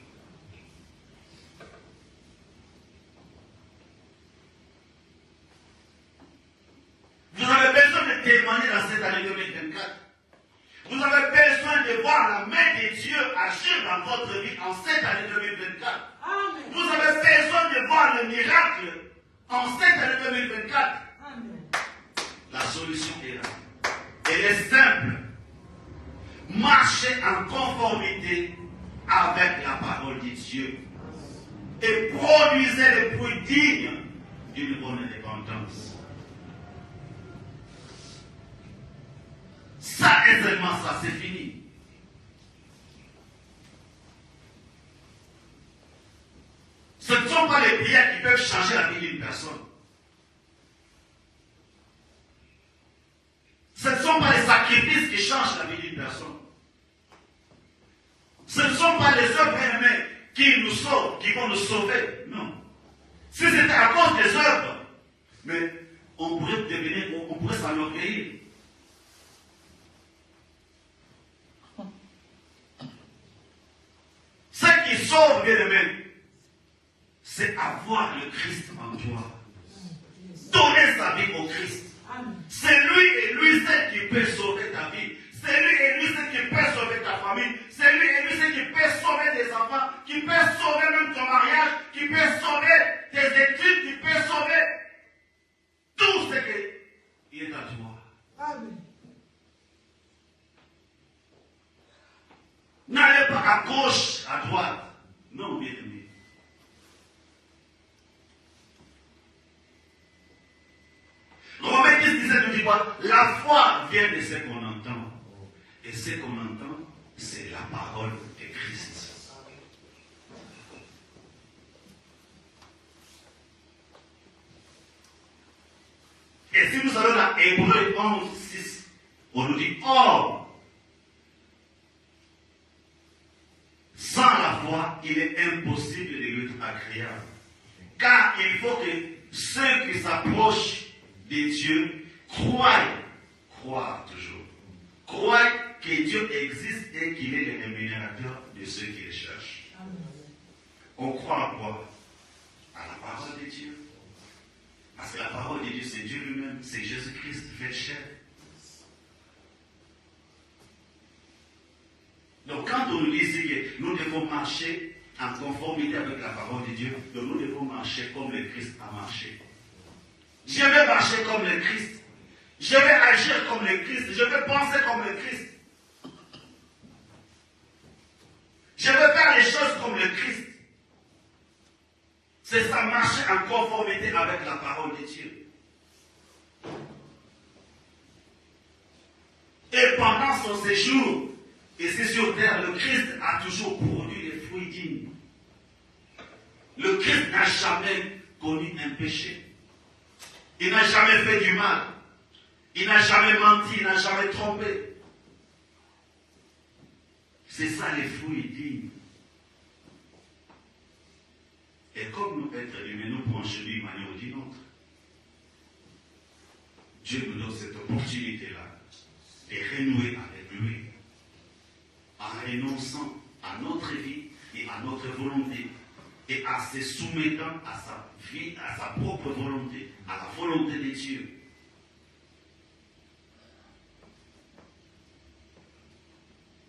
Vous avez besoin de témoigner dans cette année 2024. Vous avez besoin de voir la main de Dieu agir dans votre vie en cette année 2024. Amen. Vous avez besoin de voir le miracle en cette année 2024. Amen. La solution est là. Elle est simple. Marchez en conformité avec la parole de Dieu. Et produisez les fruits dignes d'une bonne repentance. Ça, aisément, ça, c'est fini. Ce ne sont pas les prières qui peuvent changer la vie d'une personne. Ce ne sont pas les sacrifices qui changent la vie d'une personne. Ce ne sont pas les œuvres bien-aimées qui nous sauvent, qui vont nous sauver. Non. Si c'était à cause des œuvres, mais on pourrait s'enorgueillir. Ce qui sauve, bien-aimé, c'est avoir le Christ en toi. Donner sa vie au Christ. C'est lui et lui seul qui peut sauver ta vie. C'est lui et lui seul qui peut sauver ta famille. C'est lui et lui seul qui peut sauver tes enfants, qui peut sauver même ton mariage, qui peut sauver tes études, qui peut sauver tout ce qui est à toi. Amen. N'allez pas à gauche, à droite. Non, bien aimé. Romains 10 disait, nous dit quoi? La foi vient de ce qu'on entend. Et ce qu'on entend, c'est la parole de Christ. Et si nous allons dans Hébreux 11, 6, on nous dit, or, sans la foi, il est impossible de lui être agréable. Car il faut que ceux qui s'approchent de Dieu croient croire toujours. Croire que Dieu existe et qu'il est le rémunérateur de ceux qui le cherchent. On croit en quoi? À la parole de Dieu. Parce que la parole de Dieu, c'est Dieu lui-même, c'est Jésus-Christ fait chair. Donc quand on nous dit que nous devons marcher en conformité avec la parole de Dieu, donc nous devons marcher comme le Christ a marché. Je vais marcher comme le Christ. Je vais agir comme le Christ. Je vais penser comme le Christ. Je vais faire les choses comme le Christ. C'est ça, marcher en conformité avec la parole de Dieu. Et pendant son séjour, ici sur terre, le Christ a toujours produit des fruits dignes. Le Christ n'a jamais connu un péché. Il n'a jamais fait du mal. Il n'a jamais menti, il n'a jamais trompé. C'est ça les fruits dignes. Et comme nous, êtres humains, nous pouvons chez lui d'une manière ou d'une autre. Dieu nous donne cette opportunité-là de renouer avec lui en renonçant à notre vie et à notre volonté et en se soumettant à sa vie, à sa propre volonté, à la volonté de Dieu.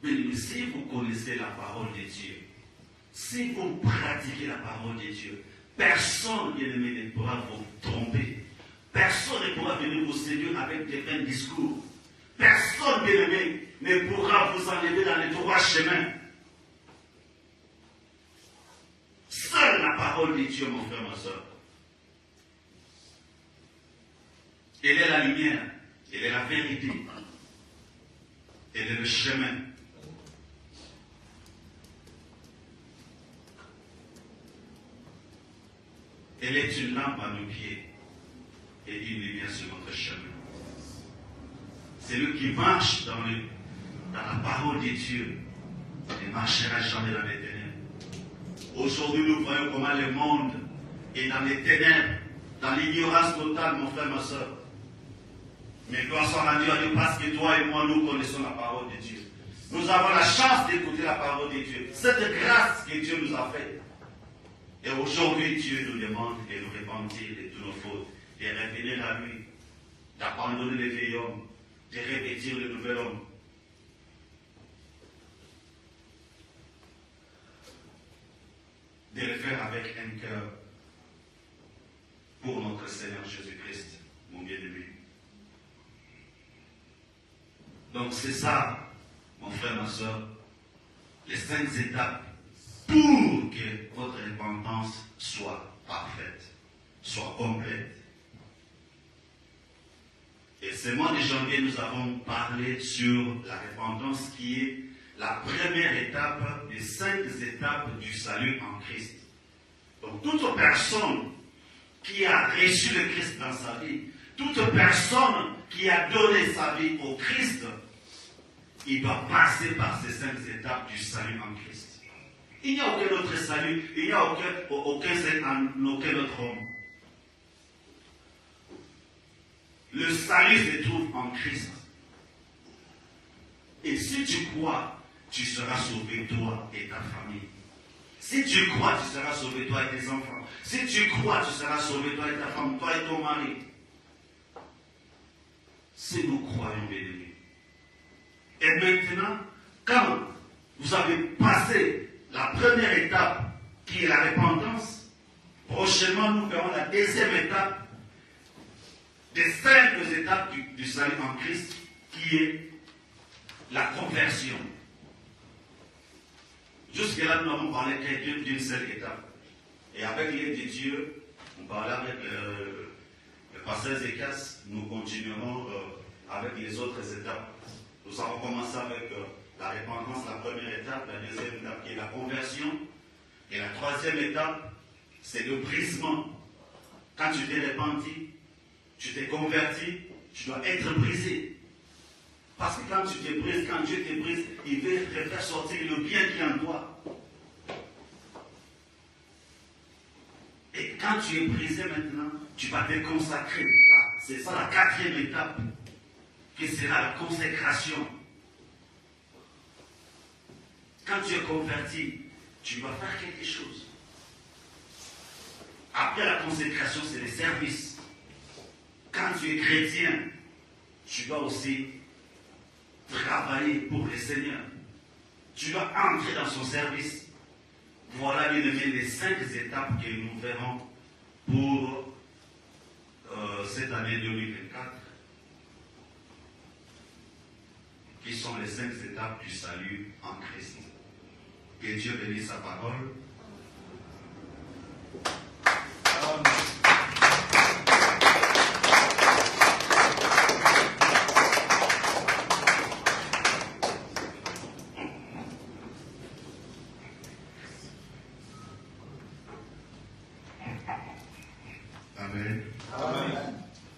Mais si vous connaissez la parole de Dieu, si vous pratiquez la parole de Dieu, personne, bien-aimé, ne pourra vous tromper. Personne ne pourra venir vous séduire avec des vains discours. Personne, bien-aimé, ne pourra vous enlever dans les droits chemins. Seule la parole de Dieu, mon frère, ma soeur. Elle est la lumière, elle est la vérité, elle est le chemin. Elle est une lampe à nos pieds et une lumière sur notre chemin. C'est lui qui marche dans la parole de Dieu ne marchera jamais dans les ténèbres. Aujourd'hui, nous voyons comment le monde est dans les ténèbres, dans l'ignorance totale, mon frère, ma soeur. Mais gloire soit rendue à Dieu parce que toi et moi, nous connaissons la parole de Dieu. Nous avons la chance d'écouter la parole de Dieu. Cette grâce que Dieu nous a faite. Et aujourd'hui, Dieu nous demande de nous repentir de toutes nos fautes, de revenir à lui, d'abandonner le vieil homme, de revêtir le nouvel homme. De le faire avec un cœur pour notre Seigneur Jésus-Christ, mon bien-aimé. Donc c'est ça, mon frère, ma soeur, les 5 étapes pour que votre repentance soit parfaite, soit complète. Et ce mois de janvier, nous avons parlé sur la repentance qui est la première étape des 5 étapes du salut en Christ. Donc toute personne qui a reçu le Christ dans sa vie, toute personne qui a donné sa vie au Christ, il doit passer par ces 5 étapes du salut en Christ. Il n'y a aucun autre salut, il n'y a aucun salut en aucun autre homme. Le salut se trouve en Christ. Et si tu crois, tu seras sauvé toi et ta famille. Si tu crois, tu seras sauvé toi et tes enfants. Si tu crois, tu seras sauvé toi et ta femme, toi et ton mari. Si nous croyons, bien-aimés. Et maintenant, quand vous avez passé la première étape, qui est la repentance, prochainement nous verrons la deuxième étape des 5 étapes du salut en Christ, qui est la conversion. Jusque-là, nous avons parlé d'une seule étape. Et avec l'aide de Dieu, on parlait avec le pasteur Zéchias, nous continuerons avec les autres étapes. Nous avons commencé avec la repentance, la première étape, la deuxième étape qui est la conversion. Et la troisième étape, c'est le brisement. Quand tu t'es repenti, tu t'es converti, tu dois être brisé. Parce que quand tu te brises, quand Dieu te brise, il veut te faire sortir le bien qui est en toi. Et quand tu es brisé maintenant, tu vas te consacrer. C'est ça la 4e étape. que sera la consécration. Quand tu es converti, tu dois faire quelque chose. Après la consécration, c'est le service. Quand tu es chrétien, tu dois aussi travailler pour le Seigneur. Tu dois entrer dans son service. Voilà, bien aimé, les 5 étapes que nous verrons pour cette année 2024, qui sont les 5 étapes du salut en Christ. Que Dieu bénisse sa parole. Amen. Amen.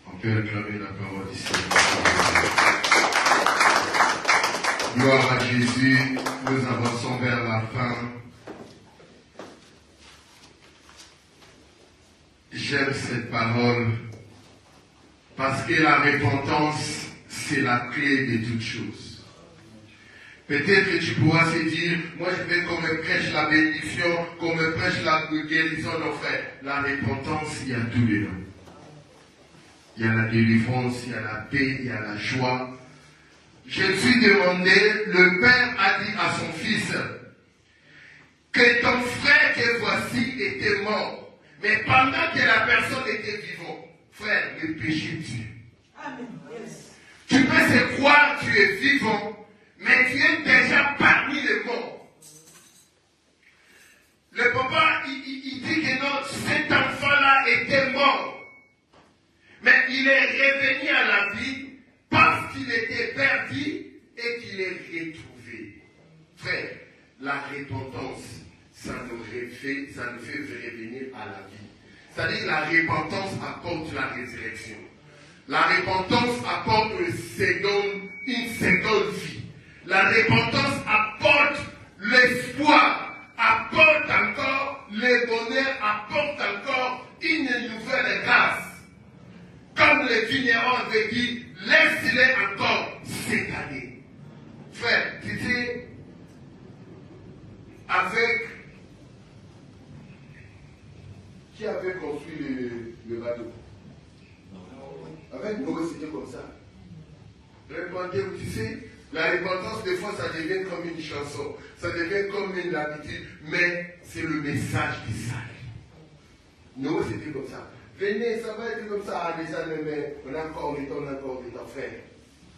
On peut acclamer la parole ici. Gloire à Jésus, nous avançons vers la fin. J'aime cette parole parce que la repentance, c'est la clé de toutes choses. Peut-être que tu pourras se dire, moi je veux qu'on me prêche la bénédiction, qu'on me prêche la guérison, non frère. La repentance, il y a tout dedans. Il y a la délivrance, il y a la paix, il y a la joie. Je me suis demandé, le Père a dit à son fils, que ton frère que voici était mort, mais pendant que la personne était vivante, frère, le péché tue. Amen. Yes. Tu peux se croire que tu es vivant, mais tu es déjà parmi les morts. Le papa, il dit que non, cet enfant-là était mort. Mais il est revenu à la vie parce qu'il était perdu et qu'il est retrouvé. Frère, la repentance, ça nous fait revenir à la vie. C'est-à-dire la repentance apporte la résurrection. La repentance apporte une seconde vie. La repentance apporte l'espoir, apporte encore le bonheur, apporte encore une nouvelle grâce. Comme le vigneron avait dit, laisse-les encore cette année. Frère, tu sais, avec qui avait construit le bateau? Avec Noé, c'était comme ça. Répondez-vous, tu sais, la repentance, des fois, ça devient comme une chanson, ça devient comme une habitude, mais c'est le message qui salut. Noé, c'était comme ça. Venez, ça va être comme ça, les années, mais on a encore le temps, frère.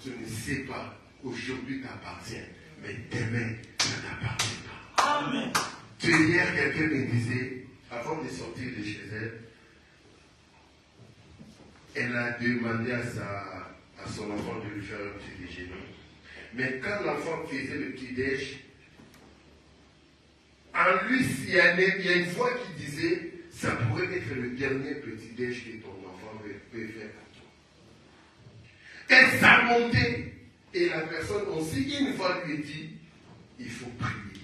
Tu ne sais pas, aujourd'hui t'appartient, mais demain, ça ne t'appartient pas. Amen. Tu sais, hier, quelqu'un me disait, avant de sortir de chez elle, elle a demandé à son enfant de lui faire un petit déjeuner. Mais quand l'enfant faisait le petit déj, en lui, il y a une voix qui disait, ça pourrait être le dernier petit déj que ton enfant peut faire à toi. Et ça montait. Et la personne aussi, une fois lui dit, il faut prier.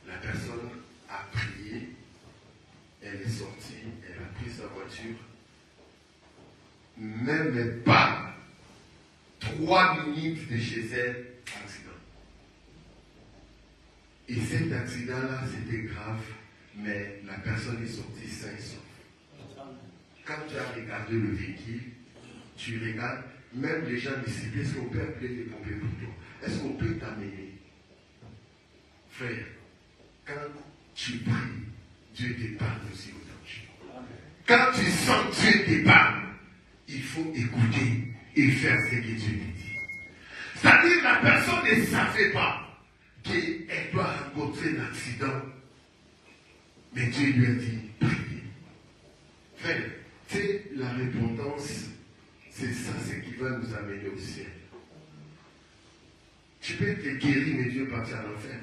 La personne a prié, elle est sortie, elle a pris sa voiture, même pas 3 minutes de chez elle, accident. Et cet accident-là, c'était grave, mais la personne est sortie saine et sauve. Quand tu as regardé le véhicule, tu regardes, même les gens disent, est-ce qu'on peut appeler des pompiers pour toi? Est-ce qu'on peut t'amener? Frère, quand tu pries, Dieu t'épargne aussi au danger. Quand tu sens Dieu t'épargne, il faut écouter et faire ce que Dieu te dit. C'est-à-dire la personne ne savait pas qu'elle doit rencontrer un accident. Mais Dieu lui a dit, priez. Frère, tu sais, la repentance, c'est ça, ce qui va nous amener au ciel. Tu peux être guéri, mais Dieu partir en enfer.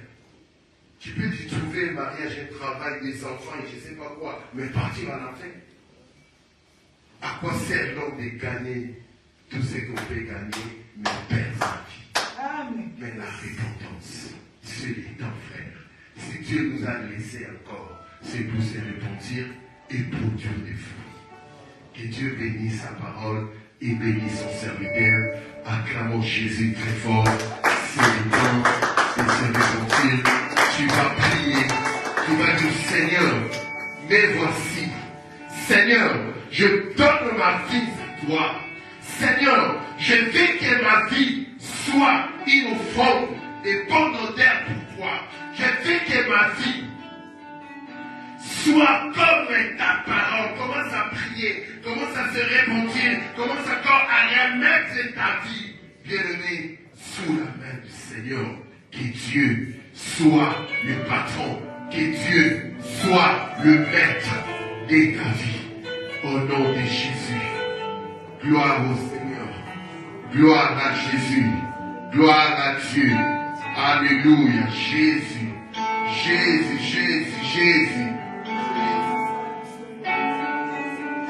Tu peux te trouver un mariage, un travail, des enfants, et je ne sais pas quoi, mais partir en enfer. À quoi sert l'homme de gagner tout ce qu'on peut gagner, mais perdre sa vie? Amen. Mais la repentance, c'est le temps, frère. Si Dieu nous a laissé encore, c'est pour se repentir et produire des fruits. Que Dieu bénisse sa parole et bénis son serviteur. Acclamons Jésus très fort. C'est le temps de se repentir. Tu vas prier. Tu vas dire, Seigneur, me voici. Seigneur, je donne ma vie à toi. Seigneur, je veux que ma vie soit innocente et bonne odeur pour toi. Je veux que ma vie soit comme ta parole. Commence à prier, commence à se repentir, commence encore à remettre ta vie, bien-aimé, sous la main du Seigneur. Que Dieu soit le patron, que Dieu soit le maître de ta vie. Au nom de Jésus, gloire au Seigneur, gloire à Jésus, gloire à Dieu. Alléluia, Jésus, Jésus, Jésus, Jésus.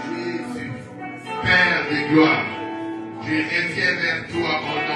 Jésus, Père de gloire, je reviens vers toi en